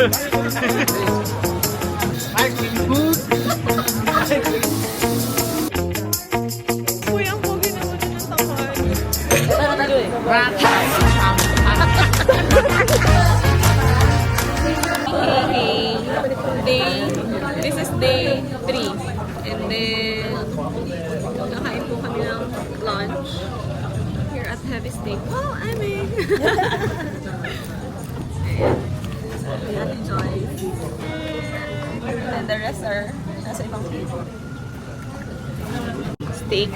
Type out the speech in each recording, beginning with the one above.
Uy, ang pogi naman yun ng takot. This is day 3. And then, nakain po kami ng lunch here at Heavy Steak. Wow, Amy! And enjoy. And the rest are nasa ibang table. Steak,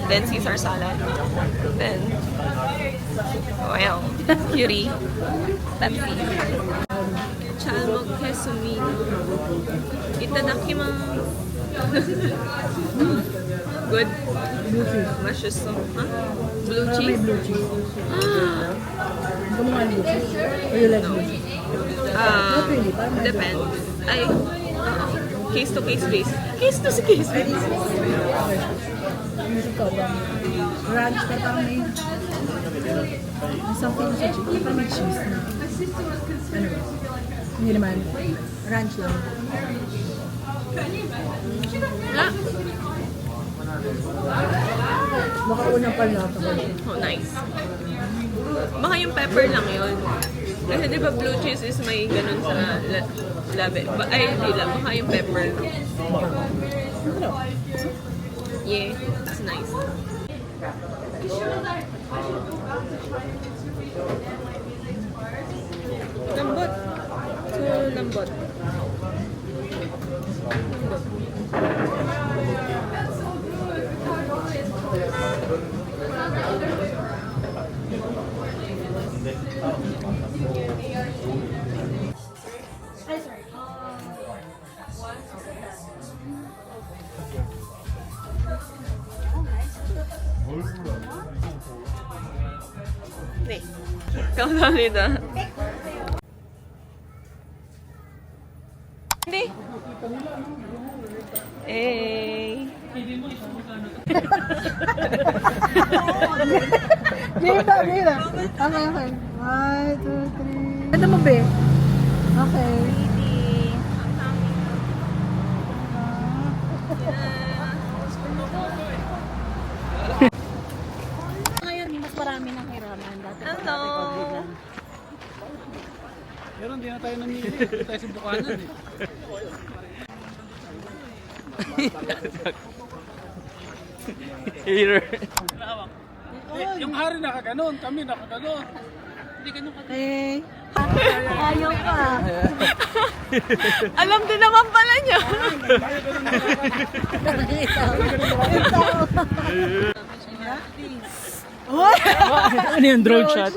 then Caesar salad, then well, curry, Pepsi. Chalmog kesumino. Itadakimasu. Good. Blue cheese. Mashuso. Huh? Blue cheese? Blue cheese. Ah, Gusto mo nga blue cheese? Or you like blue cheese? Not really, parang medyo- depends. Ay, case to case base. Case to case base. Yung ito, ranch, pero parang may something sa cheese. Parang may cheese na. Ano ba? Hindi naman. Ranch lang. Ah, Baka unang palata ba? oh, nice. Baka yung pepper lang yun. Kasi di ba blue cheese is may ganun sa labi. Ay, hindi lang. Baka yung pepper. Baka. Ano? Yeah, it's nice. Lambot. So, lambot. 네. 감사합니다. 네. 에이. Dito, dito. Okay, okay. 1, 2, 3. Ganda mo, be? Okay. Ngayon, mas marami ng hiraman. Dati Hello. Pero hindi na tayo namili. Hindi tayo sa Bukanan eh. Hater. Yung hari nakaganon, kami nakaganon. Hindi ganun ka. Okay. ayaw ka. Alam din naman pala niya. Ano yung drone shot?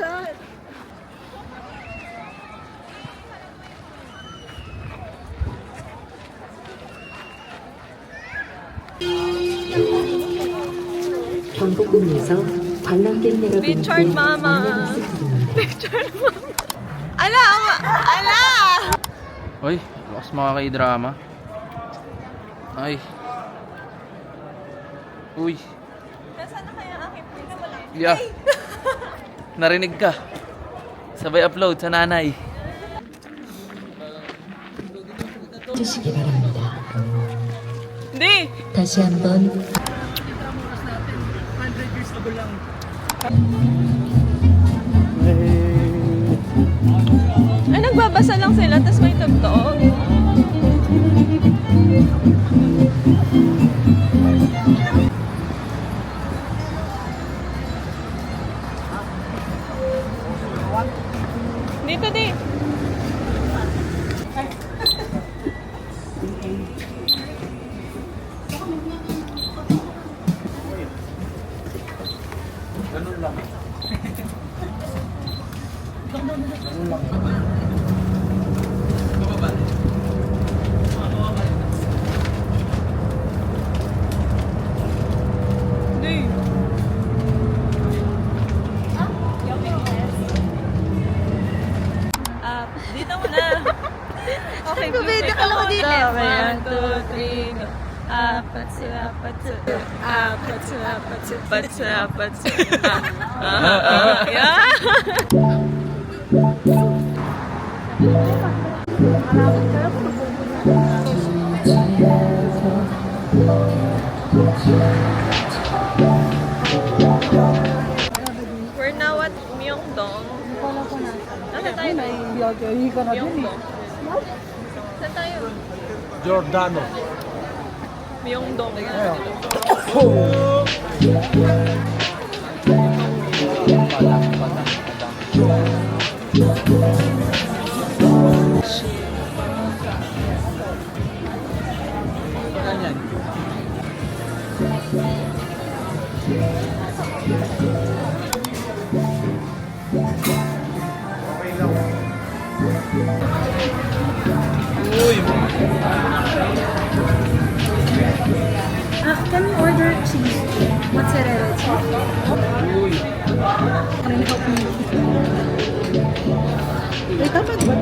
경복궁에서 관람객 여러분께 Richard Mama. 안내하겠습니다. Richard Mama. Ala! Ala! Uy, lakas mga kay-drama. Ay. Uy, Nasaan na kaya aking prince? yeah. Narinig ka. Sabay upload sa nanay. 주시기 바랍니다. Hindi! 다시 한번 100 years ago lang. Ay, nagbabasa lang sila, tapos may tugtog. Dito, di. Di. Dito mo na. Okay, Nagbe-video ka lang dito. 1, 2, 3, go. Apat sila, apat sila, apat sila, apat sila, apat sila, apat sila. Yeah. We're now at Myeongdong. Nasaan tayo na? Hindi ka na dun eh. Saan tayo? Giordano. Myeongdong. Can we order cheese? Mozzarella cheese? Can you help me? Wait, tama ba?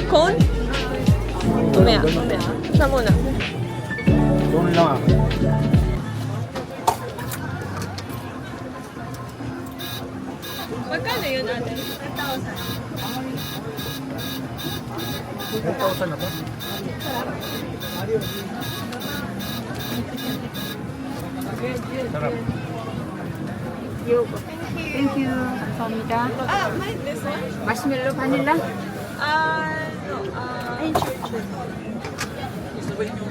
Cone? Mamaya. Saan muna? Doon lang ako. Magkano yun ate? 2,000 na ba? Sarap. Thank you. 감사합니다. Mine this one? 마시멜로 바닐라? No.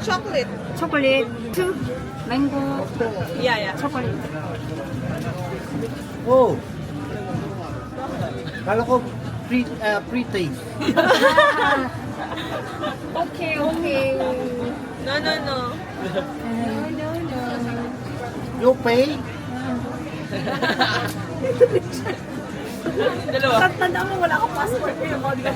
Chocolate. 초콜릿 2. 망고 Yeah. 초콜릿. Oh. Kala ko pre-taste. Okay. No. You pay? Tandaan mo, wala akong passport eh. Hindi ka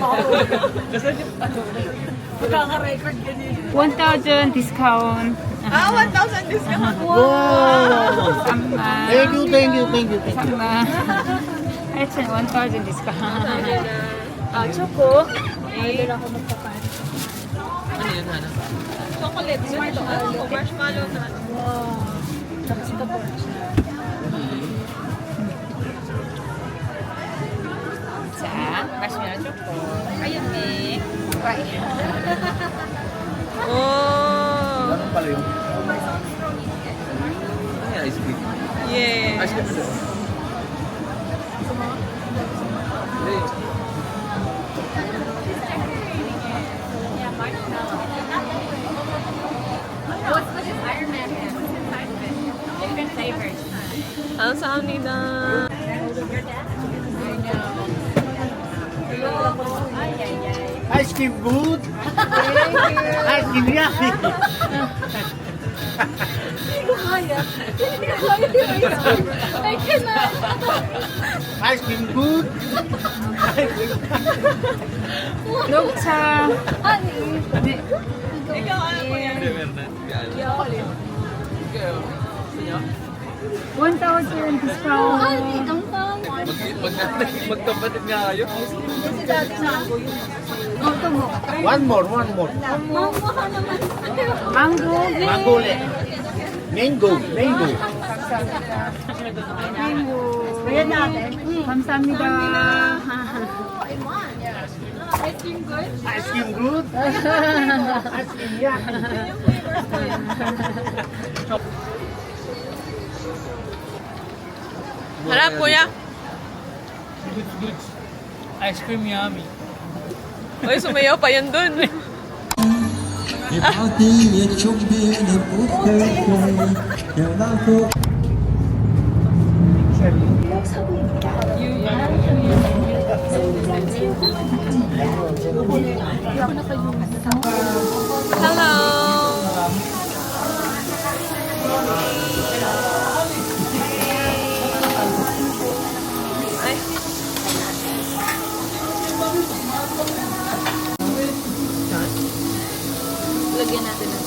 Magkaka-record ganyan. 1,000 discount. 1,000 discount. Wow! 잠만. Thank you. 잠만. 하여튼 1,000 discount. 초코. Order ako magpapan. Ano yun, Hana? Chocolate. Ito, marshmallow na. Wow. Tapos ito po. 자, 마시멜로 초코. 아연미. 빠이. Oh. Ganun pala yun. Ay, ice cream. Yeah. Ice cream na doon. Hey. Different flavors. 감사합니다. Ice cream good? Ice cream yummy. Ice cream good? 녹차. Ikaw ano po yan? Ikaw, gusto nyo? 1,000 discount. Magkapatid nga kayo. ito mo. One more. 망고. Mango ulit. Mango. Ayan natin. 감사합니다. Ice cream good? Ice cream yummy. Harap kuya. Ice cream yummy. Uy, sumayaw pa yan dun. Hello. Ay. Lagyan natin ng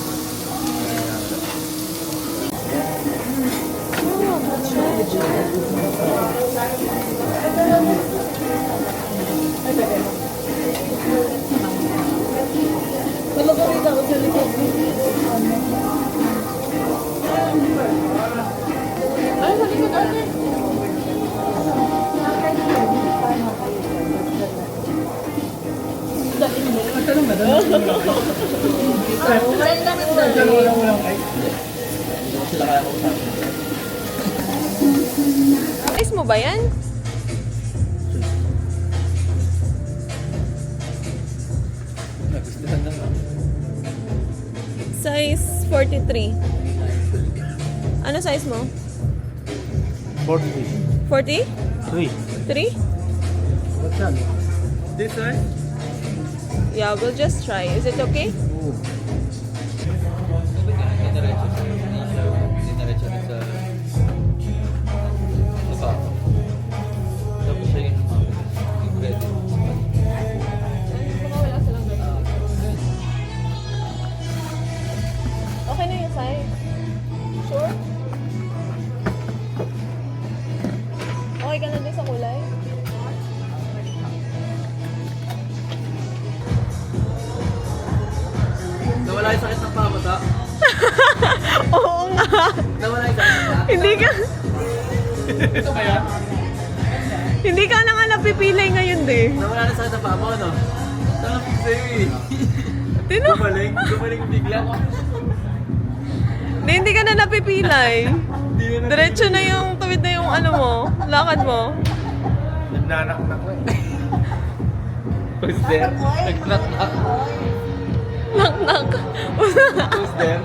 Size mo ba yan? Size 43. Ano size mo? 40. 40? 3. 3? What's that? This size? Yeah, we'll just try. Is it okay? Dinaretso na sa... Baba. Tapos siya yung credit. Okay na yung size. Sure? Okay ka na din sa kulay? Nawala yung sakit ng paa mo, ta? Oo nga. Nawala yung sakit ng paa? Hindi ka... Ito ba yan? Hindi ka na nga napipilay ngayon, de. Nawala na sakit ng paa mo, no? Saan ang pizza yun eh? Tino? Gumaling bigla. Hindi ka na napipilay. Diretso na yung tawid na yung ano mo, lakad mo. Nagnanak-nak ko eh. Who's there? Nag-knock-knock. Nak-nak. Who's there?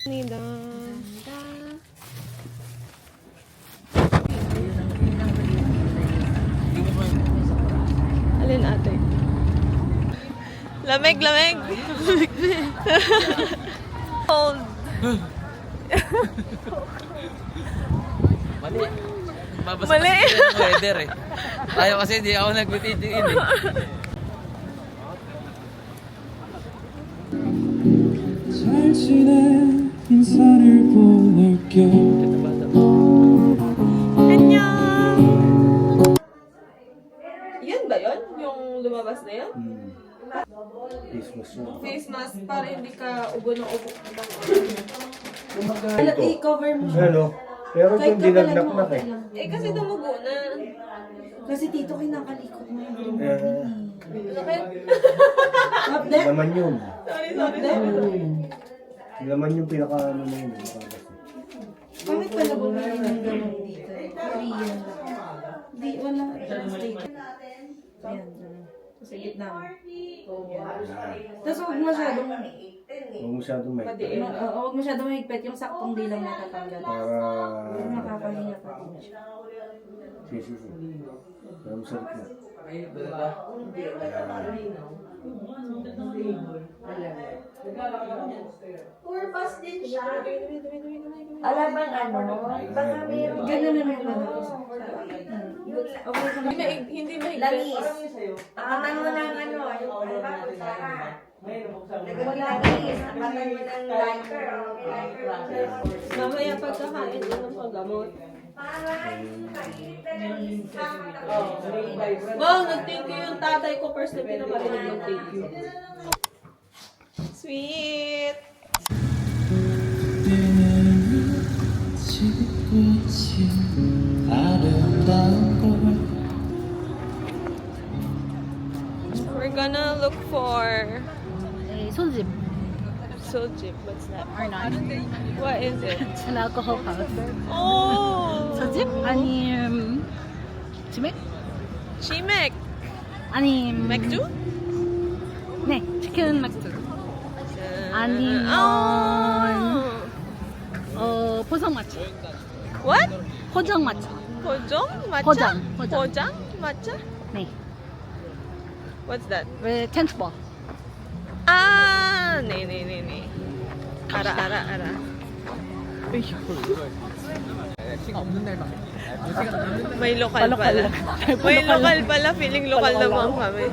Nida. Alin ate? Lamig, lamig. Cold. Mali. Mabasa Mali. kasi yung weather eh. Tayo kasi hindi ako nag-titingin eh. 잘 지내 인사를 보낼게 Annyeong! Yan ba yun? Yung lumabas na yun? Christmas yun. Face mask para hindi ka ubo ng ubo. I-cover mo. Ano? Pero yung dinagnak-nak eh. Eh kasi tumugo na. Kasi tito, kinakalikot mo yung Bakit? Laman yun. Sorry, sorry. Laman yung pinaka-ano na yun. Bakit pala bumili ng gamot dito? Korean. Di, wala. Translate. Ayan, dyan. Sa gitna mo. Tapos huwag masyadong... Huwag masyadong may. Huwag masyadong mahigpit. Yung saktong dilang natatanggal. Para... Nakakahinga pa din siya. Sige. Pero masarap na. Purpose din siya. Alam bang ano? Baka mayroon Ganun na yung ano. Hindi mahigpit. langis. Apatan mo ng ano, yung ba, kutsara. Lagyan mo langis. Apatan mo ng lighter. Mamaya pagkakain din ng paggamot. Wow, nag-thank you yung tatay ko. First na pinaparinig ng thank you. Sweet! 지긋꽃이 아름다운 걸 We're gonna look for 소집. soljip. What's that? Or not. What is it? An alcohol powder. Oh! 소집? 아님 치맥? Chimek! 아님 Mekju? 네, 치킨 맥주. 아니면 Oh! 포장마차. What? 포장마차. Pojong? Matcha? Pojang. Pojang? Matcha? 네. What's that? 왜 텐트버? Ah! Nee. Ara. May lokal pala. May lokal pala. Feeling lokal naman kami.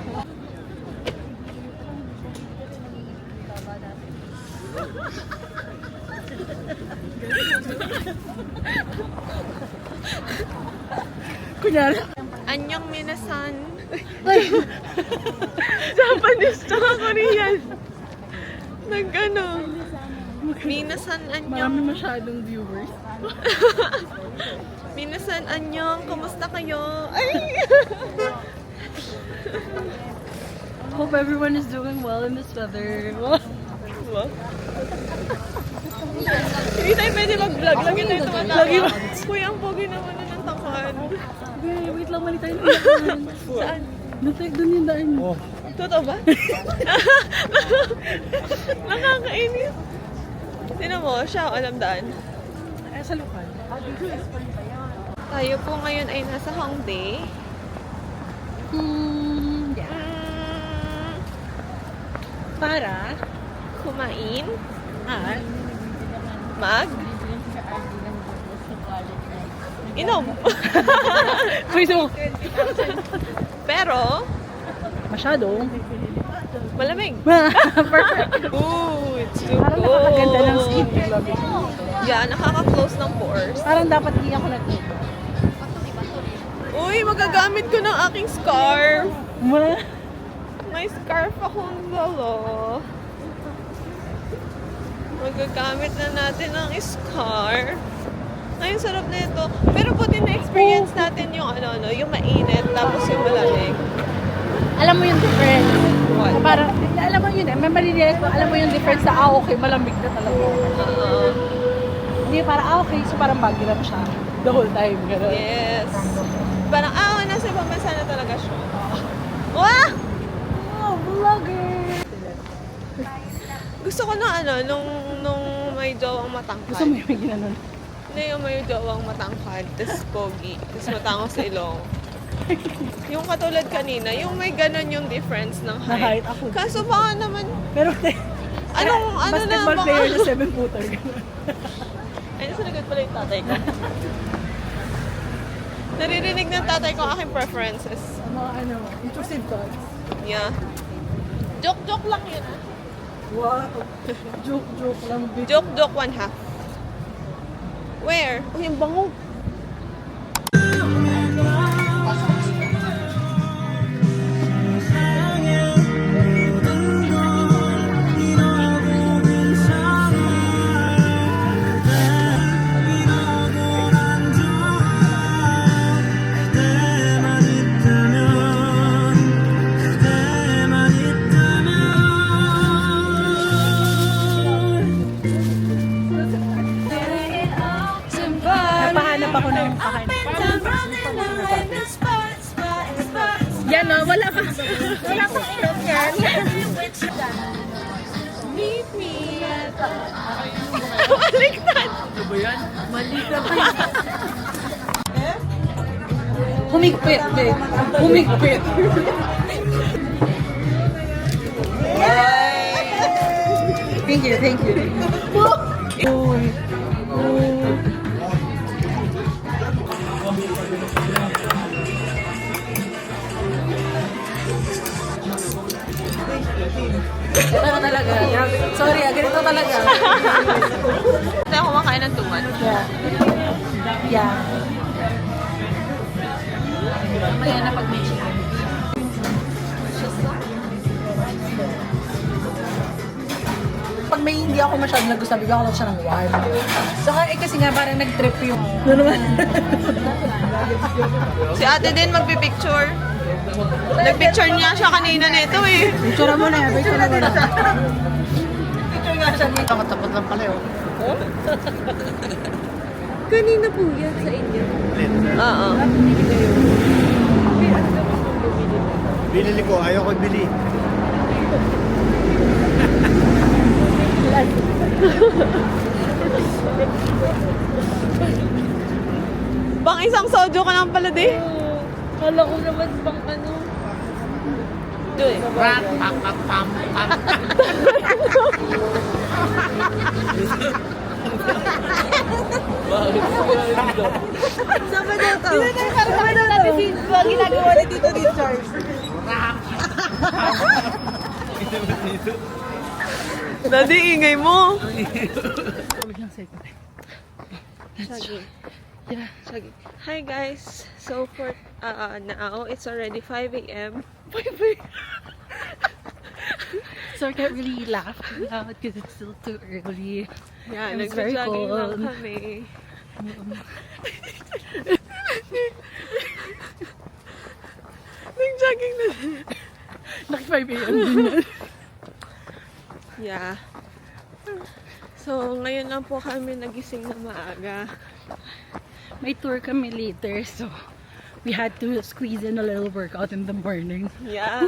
Kunyari. Anyong minasan. Japanese tsaka Korean. Nag-ano. Minasan anyong. Marami masyadong viewers. Minasan, anyong, kamusta kayo? Ay! Hope everyone is doing well in this weather. Wow. Hindi tayo pwede mag-vlog. Lagi tayo tumatawa. Kuya, ang pogi naman na ng takad. Okay, wait lang, mali tayo naman. Saan? Doon yung daan. Totoo ba? Nakakainis. Sino mo? Siya o alam daan? Ay, sa lokal. Tayo po ngayon ay nasa Hongdae. Para Kumain. at Inom. wait mo. Pero, Masyado. malamig. Perfect. Ooh, it's too Parang cold. nakakaganda ng skin. Yeah, nakaka-close ng pores. Parang dapat hindi ako nag-ito. Uy, magagamit ko ng aking scarf. Wala. May scarf akong dala. Magagamit na natin ng scarf. Ay, ang sarap na ito. Pero buti na-experience natin yung yung mainit tapos yung malamig. Alam mo yung difference. What? Parang, alam mo yun eh. May marirealize ko, alam mo yung difference sa okay, malamig na talaga. Hindi, parang okay, so parang bagay lang siya. The whole time, gano'n. Yes. Parang, nasa ibang bansa na talaga siya. Wah! Oh, vlogger! Gusto ko na nung may jowang matangkad. Gusto mo yung may ginanon? Hindi, yung may jowang matangkad, tas pogi, tas matangos sa ilong. Yung katulad kanina, yung may ganon yung difference ng Na height, height. ako. Kaso baka naman, Pero, baka... basketball player na 7-footer. Ay, nasa likod pala yung tatay ko. Naririnig ng tatay ko aking preferences. Mga intrusive thoughts. Yeah. Joke lang yun. Wow. Joke lang. Joke, one half. Where? Oh, yung bango. Napahanap ako ng pakain. Yan o, wala pa. Wala pa ilog yan. Meet me at... Baliktad! Ano ba yan? Humigpit, babe. Humigpit. Thank you. Ito talaga. Sorry, ganito talaga. Hindi ako kumakain ng tuman. Yeah. Mamaya na pag may chicken. Pag may hindi ako masyadong nagustuhan, bigyan ko lang siya ng warm. Saka kasi nga parang nag-trip yung... Ano naman? Si ate din magpipicture. Nagpicture niya siya kanina nito eh. Picture mo na. Picture nga siya dito. Takot lang pala yun. Kanina po yan sa inyo. Oo. Binili ko, ayaw ko bili. Bang isang sojo ka lang pala di. Kala ko naman bang ano. Doy. Saan ba daw to? Saan ba daw natin ginagawa ni Tito ni Charles? Daddy, ingay mo. Shaggy. Yeah. Shaggy. Hi guys. So for now, it's already 5 a.m. So I can't really laugh now because it's still too early. Yeah, It was very nagja-jogging lang cold. kami. Nag-jogging na. Naki 5 a.m. din yan. Yeah. So, ngayon lang po kami nagising na maaga. May tour kami later, so we had to squeeze in a little workout in the morning. Yeah.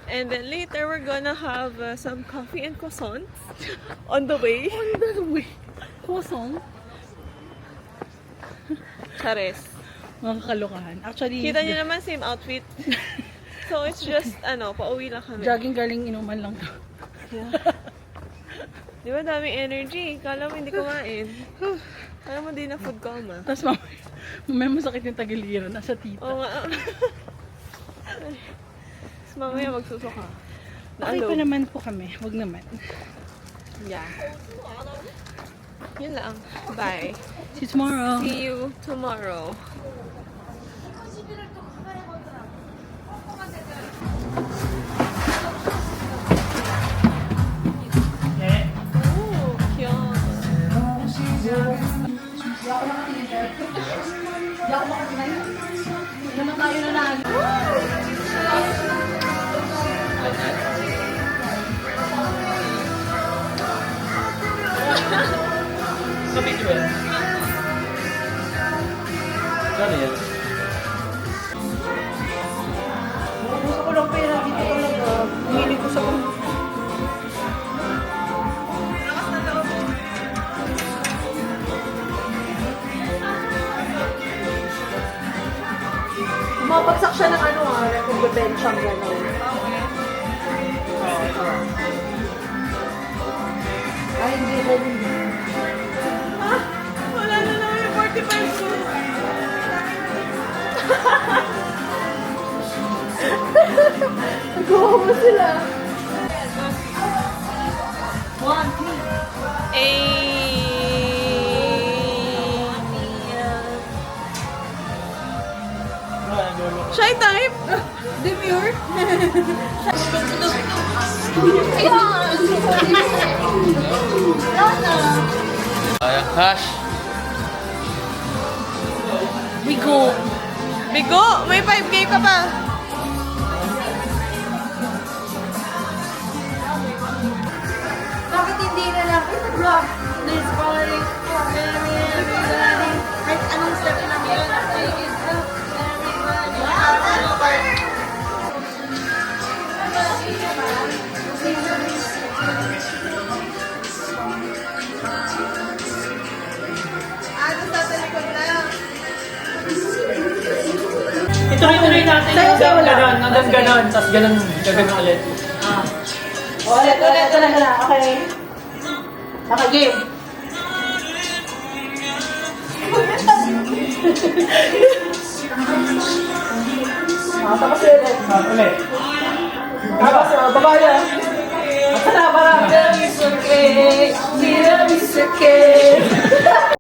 And then later, we're gonna have some coffee and croissants on the way. On the way. Croissant. Chares. Mga kalokahan. Actually, Kita nyo naman, same outfit. So, it's just, pauwi lang kami. jogging galing inuman lang to. Yeah. Di ba daming energy? Kala mo hindi kumain. Kala mo di na food coma. Tapos mamaya masakit yung tagiliran. Nasa tita. Oo nga. Tapos mamaya magsusuka. Okay pa naman po kami. Wag naman. Yeah. Yun lang. Bye. See you tomorrow. See you tomorrow. Ooh, cute. Ano yan? Gusto ko lang pera dito talaga. Humili ko sa Mapagsak siya ng kung bebensang gano'n. Ay, hindi rin. Wala na naman yung 45 ko. Nagawa mo sila. Shy type? Demure? Sayang cash. Bigo. Bigo? May 5K ka pa. Bakit hindi na lang ito-block this following kahit anong step lang yun. Ituloy-tuloy natin yung ganon, hanggang ganon, tapos ganon ulit. Ulit. Okay. Naka-game. Tapos ulit. Ulit. Tapos, baba na. At sana, parang, it's okay. It's okay.